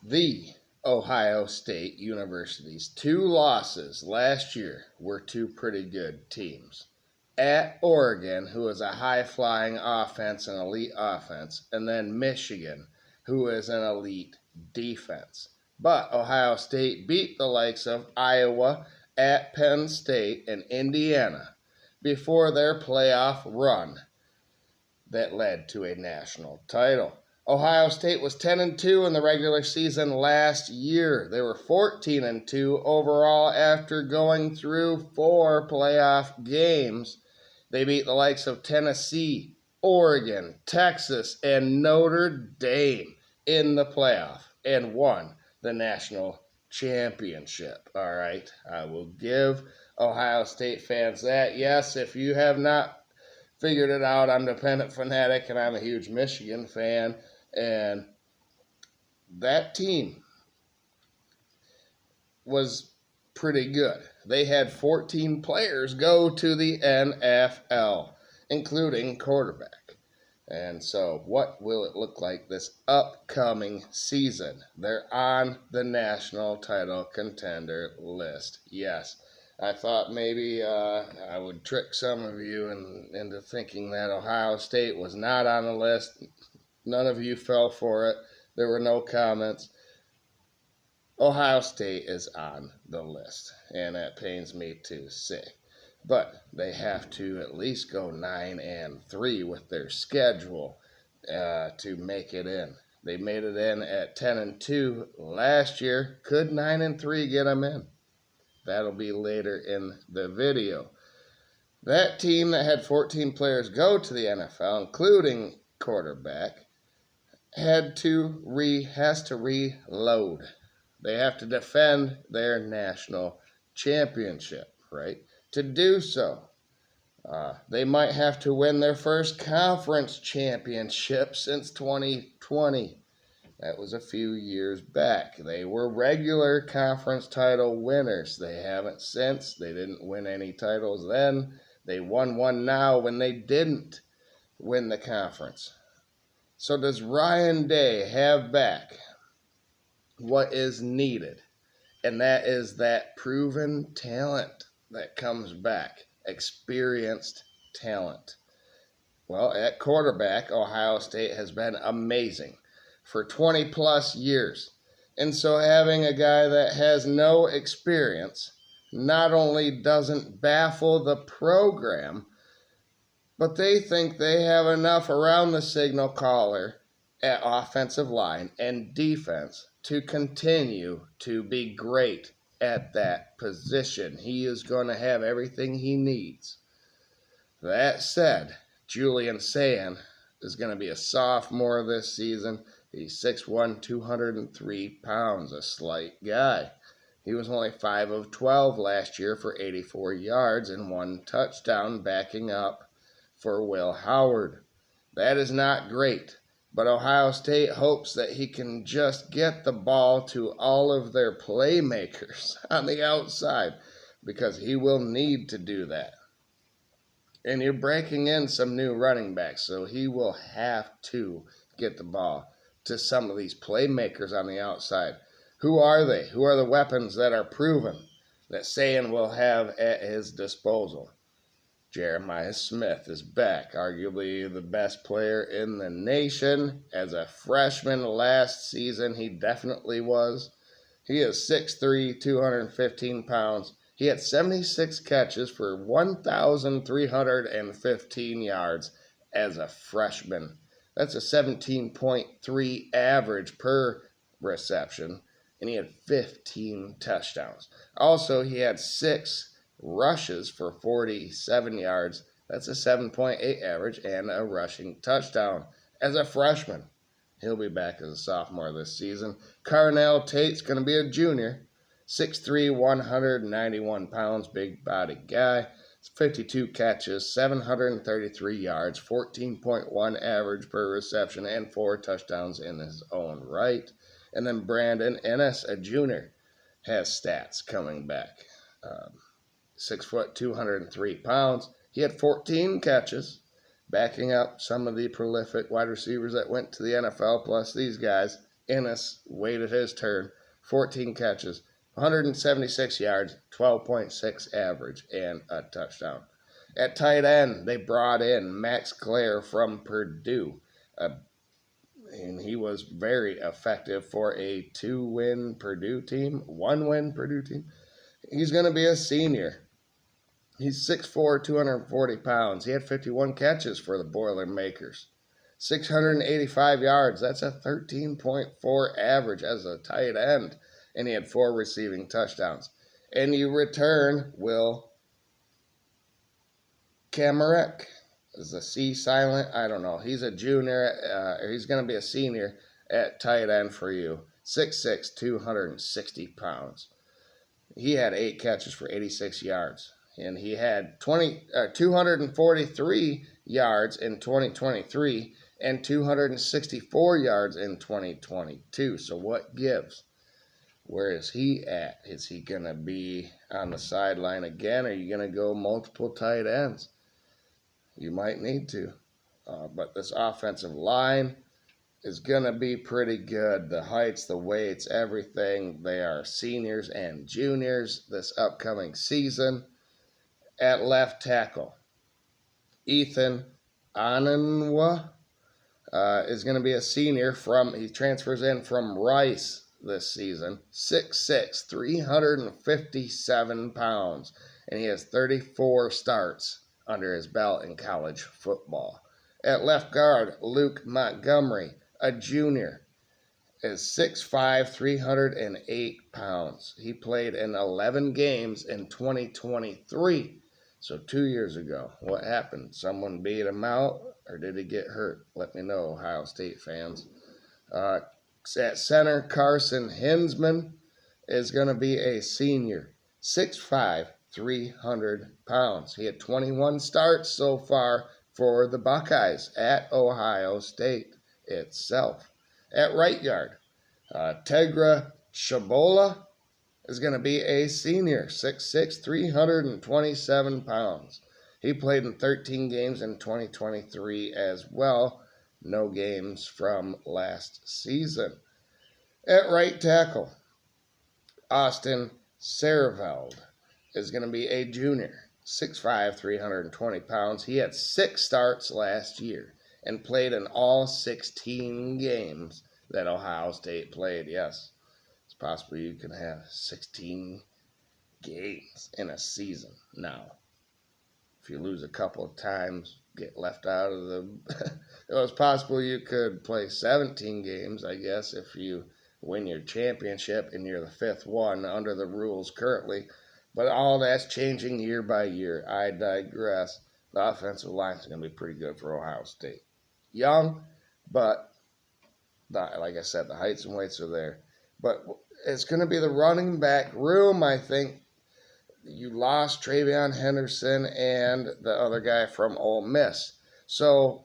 The Ohio State University's two losses last year were two pretty good teams. At Oregon, who is a high-flying offense, an elite offense, and then Michigan, who is an elite defense. But Ohio State beat the likes of Iowa, at Penn State, and Indiana before their playoff run that led to a national title. Ohio State was 10-2 in the regular season last year. They were 14-2 overall after going through 4 playoff games. They beat the likes of Tennessee, Oregon, Texas, and Notre Dame in the playoff and won the national championship. All right, I will give Ohio State fans that. Yes, if you have not figured it out, I'm a dependent fanatic and I'm a huge Michigan fan. And that team was pretty good. They had 14 players go to the NFL, including quarterback. And so what will it look like this upcoming season? They're on the national title contender list. Yes, I thought maybe I would trick some of you into thinking that Ohio State was not on the list. None of you fell for it. There were no comments. Ohio State is on the list, and that pains me to say. But they have to at least go 9-3 with their schedule to make it in. They made it in at 10-2 last year. Could 9-3 get them in? That'll be later in the video. That team that had 14 players go to the NFL, including quarterback, has to reload. They have to defend their national championship, right? To do so, they might have to win their first conference championship since 2020. That was a few years back. They were regular conference title winners. They haven't since. They didn't win any titles then. They won one now when they didn't win the conference. So does Ryan Day have back what is needed? And that is that proven talent that comes back, experienced talent. Well, at quarterback, Ohio State has been amazing for 20 plus years. And so having a guy that has no experience not only doesn't baffle the program, but they think they have enough around the signal caller at offensive line and defense to continue to be great at that position. He is going to have everything he needs. That said, Julian Sayin is going to be a sophomore this season. He's 6'1", 203 pounds, a slight guy. He was only 5 of 12 last year for 84 yards and 1 touchdown, backing up for Will Howard. That is not great, but Ohio State hopes that he can just get the ball to all of their playmakers on the outside, because he will need to do that. And you're breaking in some new running backs, so he will have to get the ball to some of these playmakers on the outside. Who are they? Who are the weapons that are proven that Sayin will have at his disposal? Jeremiah Smith is back, arguably the best player in the nation. As a freshman last season, he definitely was. He is 6'3", 215 pounds. He had 76 catches for 1,315 yards as a freshman. That's a 17.3 average per reception, and he had 15 touchdowns. Also, he had 6 rushes for 47 yards. That's a 7.8 average and a rushing touchdown as a freshman. He'll be back as a sophomore this season. Carnell Tate's going to be a junior. 6'3", 191 pounds, big body guy. 52 catches, 733 yards, 14.1 average per reception, and 4 touchdowns in his own right. And then Brandon Ennis, a junior, has stats coming back. 6 foot, 203 pounds. He had 14 catches, backing up some of the prolific wide receivers that went to the NFL, plus these guys. Innes waited his turn, 14 catches, 176 yards, 12.6 average, and a touchdown. At tight end, they brought in Max Clare from Purdue, and he was very effective for a 2-win Purdue team, 1-win Purdue team. He's going to be a senior. He's 6'4", 240 pounds. He had 51 catches for the Boilermakers. 685 yards. That's a 13.4 average as a tight end. And he had 4 receiving touchdowns. And you return Will Kamarek. Is the C silent? I don't know. He's a junior. He's going to be a senior at tight end for you. 6'6", 260 pounds. He had 8 catches for 86 yards. And he had 243 yards in 2023 and 264 yards in 2022. So what gives? Where is he at? Is he going to be on the sideline again? Or are you going to go multiple tight ends? You might need to. But this offensive line is going to be pretty good. The heights, the weights, everything. They are seniors and juniors this upcoming season. At left tackle, Ethan Ananwa is going to be a senior he transfers in from Rice this season. 6'6", 357 pounds, and he has 34 starts under his belt in college football. At left guard, Luke Montgomery, a junior, is 6'5", 308 pounds. He played in 11 games in 2023. So 2 years ago, what happened? Someone beat him out, or did he get hurt? Let me know, Ohio State fans. At center, Carson Hinsman is going to be a senior, 6'5", 300 pounds. He had 21 starts so far for the Buckeyes at Ohio State itself. At right guard, Tegra Shabola is going to be a senior, 6'6", 327 pounds. He played in 13 games in 2023 as well. No games from last season. At right tackle, Austin Serveld is going to be a junior, 6'5", 320 pounds. He had 6 starts last year and played in all 16 games that Ohio State played. Yes. Possible you can have 16 games in a season now. If you lose a couple of times, get left out of the... It was possible you could play 17 games, I guess, if you win your championship and you're the 5th one under the rules currently. But all that's changing year by year. I digress. The offensive line is going to be pretty good for Ohio State. Young, but like I said, the heights and weights are there. But it's going to be the running back room, I think. You lost Travion Henderson and the other guy from Ole Miss. So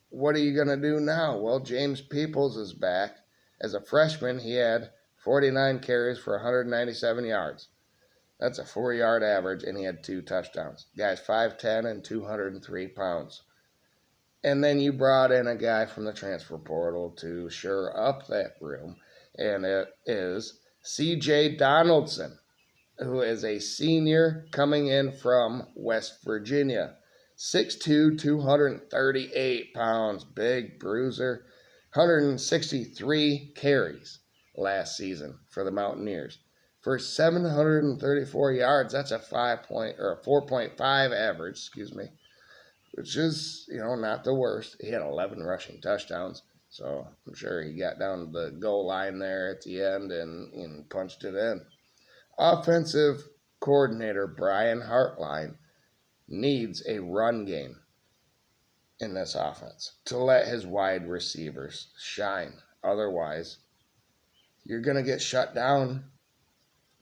what are you going to do now? Well, James Peoples is back. As a freshman, he had 49 carries for 197 yards. That's a 4-yard average, and he had 2 touchdowns. Guy's 5'10" and 203 pounds. And then you brought in a guy from the transfer portal to shore up that room. And it is C.J. Donaldson, who is a senior coming in from West Virginia. 6'2", 238 pounds, big bruiser. 163 carries last season for the Mountaineers. For 734 yards, that's a 4.5 average, which is, not the worst. He had 11 rushing touchdowns. So I'm sure he got down to the goal line there at the end and punched it in. Offensive coordinator Brian Hartline needs a run game in this offense to let his wide receivers shine. Otherwise, you're going to get shut down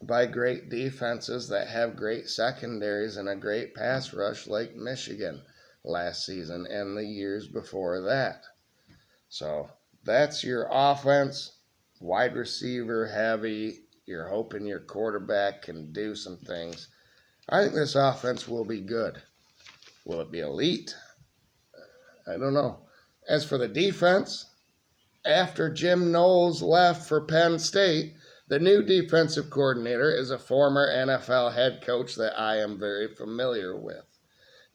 by great defenses that have great secondaries and a great pass rush like Michigan last season and the years before that. So that's your offense, wide receiver heavy. You're hoping your quarterback can do some things. I think this offense will be good. Will it be elite? I don't know. As for the defense, after Jim Knowles left for Penn State, the new defensive coordinator is a former NFL head coach that I am very familiar with.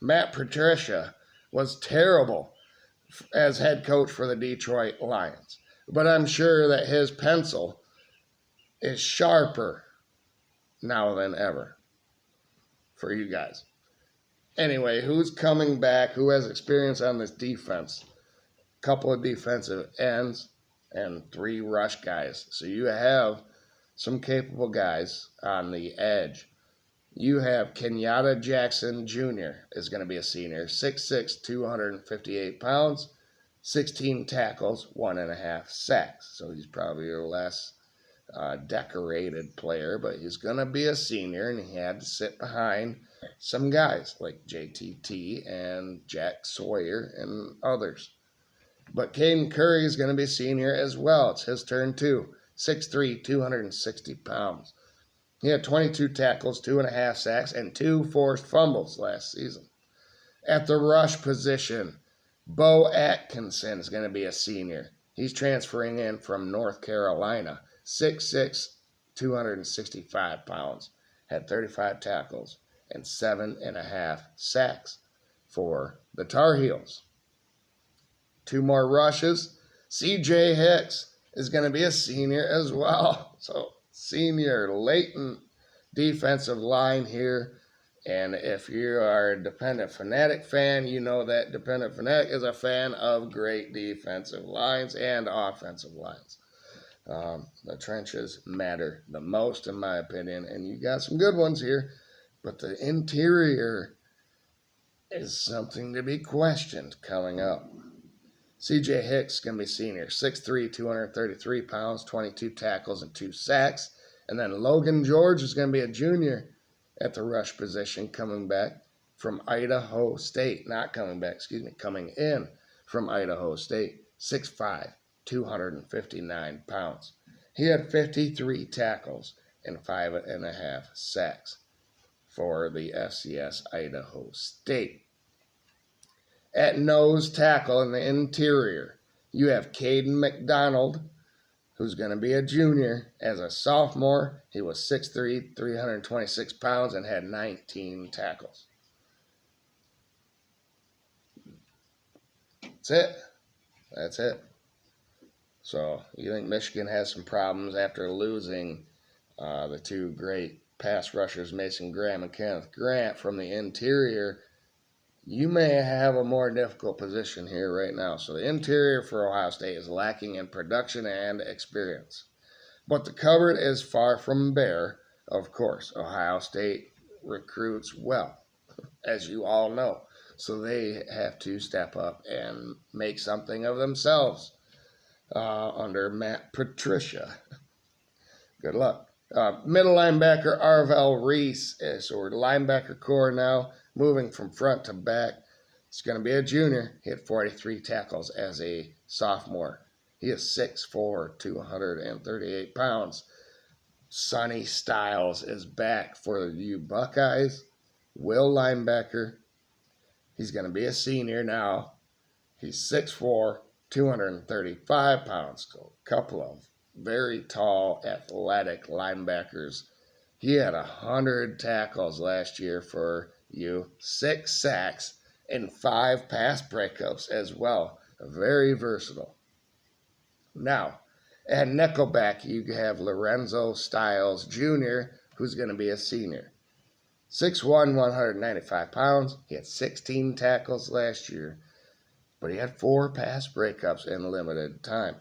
Matt Patricia was terrible as head coach for the Detroit Lions, but I'm sure that his pencil is sharper now than ever for you guys. Anyway, who's coming back? Who has experience on this defense? A couple of defensive ends and 3 rush guys. So you have some capable guys on the edge. You have Kenyatta Jackson Jr. is going to be a senior, 6'6", 258 pounds, 16 tackles, 1.5 sacks. So he's probably your less decorated player, but he's going to be a senior, and he had to sit behind some guys like JTT and Jack Sawyer and others. But Caden Curry is going to be a senior as well. It's his turn too. 6'3", 260 pounds. He had 22 tackles, 2.5 sacks, and 2 forced fumbles last season. At the rush position, Bo Atkinson is going to be a senior. He's transferring in from North Carolina. 6'6", 265 pounds. Had 35 tackles and 7.5 sacks for the Tar Heels. 2 more rushes. CJ Hicks is going to be a senior as well. So senior latent defensive line here. And if you are a Dependent Fanatic fan, you know that Dependent Fanatic is a fan of great defensive lines and offensive lines. The trenches matter the most, in my opinion, and you got some good ones here, but the interior is something to be questioned coming up. CJ Hicks is going to be senior, 6'3", 233 pounds, 22 tackles, and 2 sacks. And then Logan George is going to be a junior at the rush position, coming back from Idaho State. Coming in from Idaho State, 6'5", 259 pounds. He had 53 tackles and 5.5 sacks for the FCS Idaho State. At nose tackle in the interior, you have Caden McDonald, who's going to be a junior. As a sophomore, he was 6'3", 326 pounds, and had 19 tackles. That's it. So you think Michigan has some problems after losing the 2 great pass rushers, Mason Graham and Kenneth Grant, from the interior? You may have a more difficult position here right now. So the interior for Ohio State is lacking in production and experience. But the cupboard is far from bare, of course. Ohio State recruits well, as you all know. So they have to step up and make something of themselves under Matt Patricia. Good luck. Middle linebacker Arvell Reese. So we're linebacker core now, moving from front to back. He's going to be a junior. He had 43 tackles as a sophomore. He is 6'4", 238 pounds. Sonny Styles is back for you Buckeyes. Will linebacker. He's going to be a senior now. He's 6'4", 235 pounds. So a couple of very tall, athletic linebackers. He had 100 tackles last year for you, 6 sacks, and 5 pass breakups as well. Very versatile. Now, at nickelback, you have Lorenzo Styles Jr., who's going to be a senior. 6'1", 195 pounds. He had 16 tackles last year, but he had 4 pass breakups in limited time.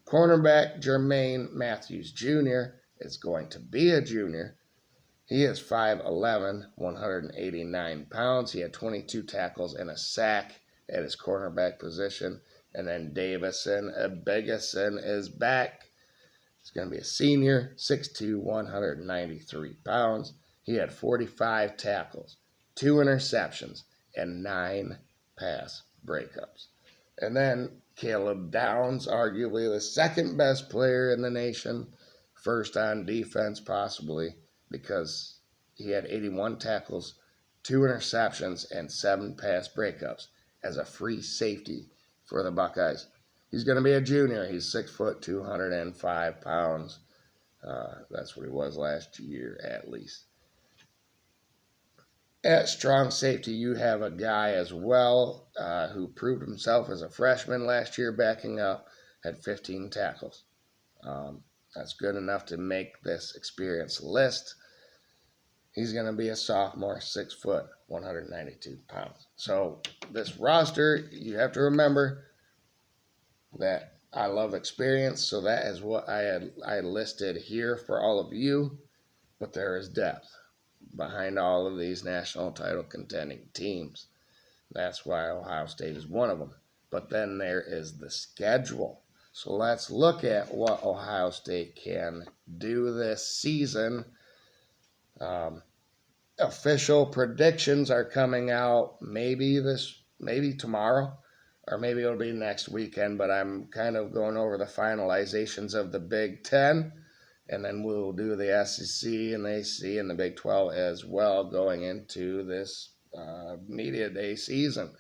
Cornerback Jermaine Matthews Jr. is going to be a junior. He is 5'11", 189 pounds. He had 22 tackles and a sack at his cornerback position. And then Davison Abegason is back. He's going to be a senior, 6'2", 193 pounds. He had 45 tackles, 2 interceptions, and 9 pass breakups. And then Caleb Downs, arguably the second best player in the nation, first on defense possibly, because he had 81 tackles, 2 interceptions, and 7 pass breakups as a free safety for the Buckeyes. He's going to be a junior. He's 6 foot, 205 pounds. That's what he was last year, at least. At strong safety, you have a guy as well who proved himself as a freshman last year, backing up, had 15 tackles. That's good enough to make this experience list. He's going to be a sophomore, 6 foot, 192 pounds. So this roster, you have to remember that I love experience, so that is what I listed here for all of you. But there is depth behind all of these national title contending teams. That's why Ohio State is one of them. But then there is the schedule. So let's look at what Ohio State can do this season. Official predictions are coming out maybe tomorrow, or maybe it'll be next weekend, but I'm kind of going over the finalizations of the Big Ten, and then we'll do the SEC and the ACC and the Big 12 as well going into this media day season.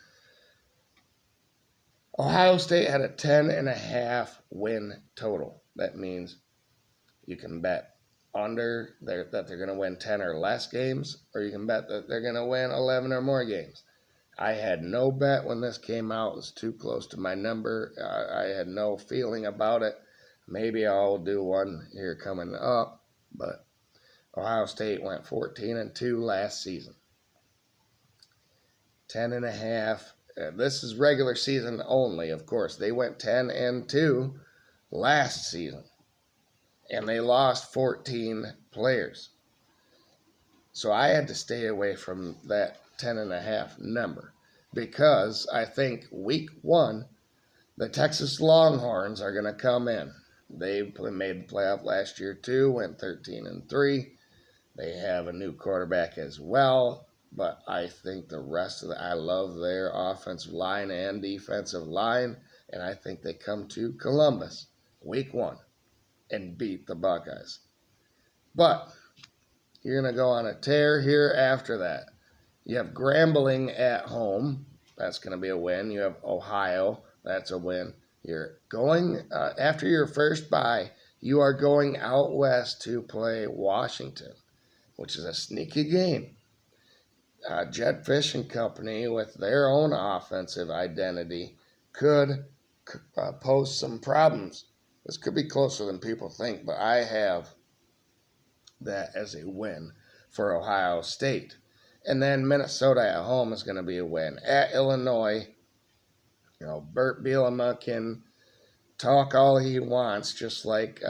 Ohio State had a 10.5 win total. That means you can bet under that they're going to win 10 or less games, or you can bet that they're going to win 11 or more games. I had no bet when this came out. It was too close to my number. I had no feeling about it. Maybe I'll do one here coming up, but Ohio State went 14-2 last season. 10.5. This is regular season only, of course. They went 10-2 last season, and they lost 14 players. So I had to stay away from that 10.5 number because I think week 1, the Texas Longhorns are going to come in. They made the playoff last year too, went 13-3. They have a new quarterback as well, but I think the rest of I love their offensive line and defensive line, and I think they come to Columbus week 1 and beat the Buckeyes. But you're going to go on a tear here after that. You have Grambling at home. That's going to be a win. You have Ohio. That's a win. You're going, after your first bye, you are going out west to play Washington, which is a sneaky game. Jed Fish and company, with their own offensive identity, could pose some problems. This could be closer than people think, but I have that as a win for Ohio State. And then Minnesota at home is going to be a win. At Illinois, Bert Bielema can talk all he wants, just like,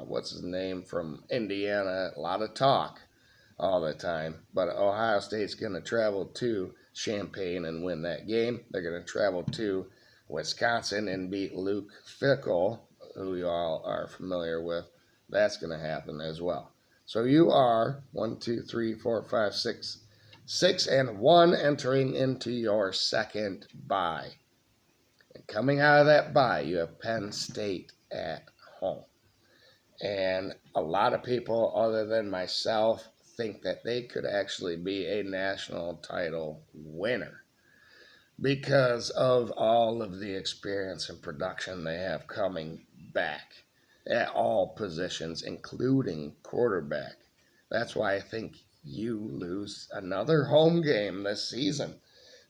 what's his name from Indiana, a lot of talk all the time. But Ohio State's going to travel to Champaign and win that game. They're going to travel to Wisconsin and beat Luke Fickell, who you all are familiar with. That's going to happen as well. So you are 6-1 entering into your second bye. And coming out of that bye, you have Penn State at home. And a lot of people, other than myself, think that they could actually be a national title winner because of all of the experience and production they have coming back at all positions, including quarterback. That's why I think you lose another home game this season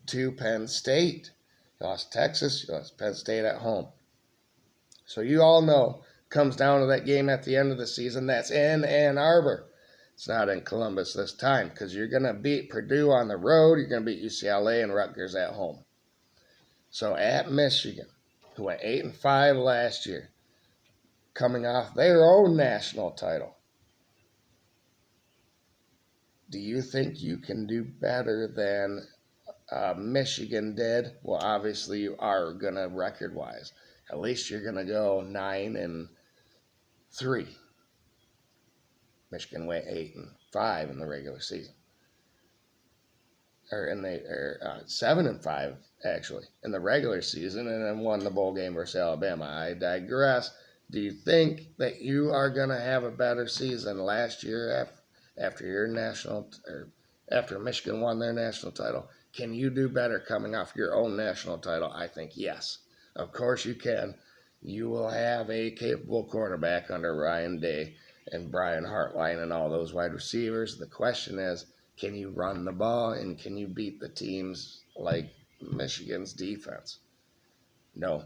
to Penn State. You lost Texas, you lost Penn State at home. So you all know it comes down to that game at the end of the season. That's in Ann Arbor. It's not in Columbus this time because you're going to beat Purdue on the road. You're going to beat UCLA and Rutgers at home. So at Michigan, who went 8-5 last year, coming off their own national title, do you think you can do better than Michigan did? Well, obviously you are going to record-wise. At least you're going to go 9-3. Michigan went 8-5 in the regular season. Or 7-5 actually in the regular season, and then won the bowl game versus Alabama. I digress. Do you think that you are going to have a better season last year after your after Michigan won their national title? Can you do better coming off your own national title? I think yes. Of course you can. You will have a capable quarterback under Ryan Day and Brian Hartline and all those wide receivers. The question is, can you run the ball and can you beat the teams like Michigan's defense? No.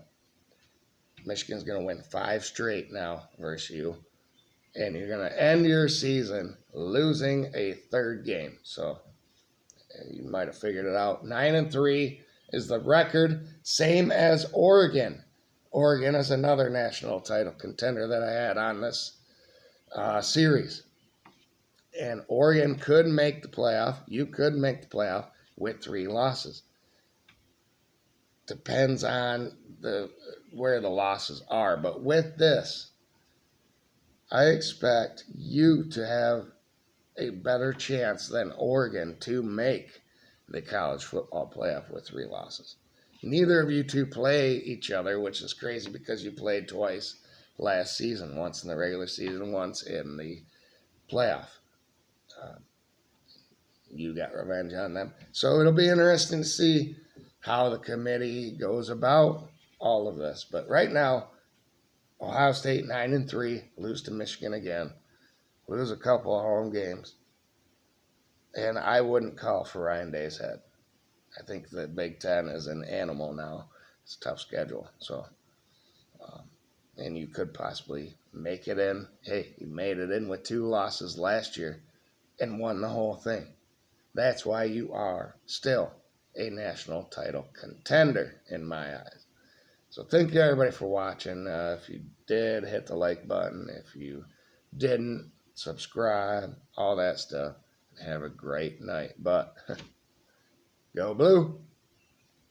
Michigan's going to win 5 straight now versus you. And you're going to end your season losing a third game. So you might have figured it out. 9-3 is the record, same as Oregon. Oregon is another national title contender that I had on this series. And Oregon could make the playoff. You could make the playoff with 3 losses. Depends on where the losses are. But with this, I expect you to have a better chance than Oregon to make the college football playoff with 3 losses. Neither of you two play each other, which is crazy because you played twice last season, once in the regular season, once in the playoff. You got revenge on them. So it'll be interesting to see how the committee goes about all of this. But right now, Ohio State 9-3, lose to Michigan again, lose a couple of home games. And I wouldn't call for Ryan Day's head. I think the Big Ten is an animal now. It's a tough schedule. So, and you could possibly make it in. Hey, you made it in with 2 losses last year and won the whole thing. That's why you are still a national title contender in my eyes. So thank you everybody for watching. If you did, hit the like button. If you didn't, subscribe, all that stuff. Have a great night. But go Blue!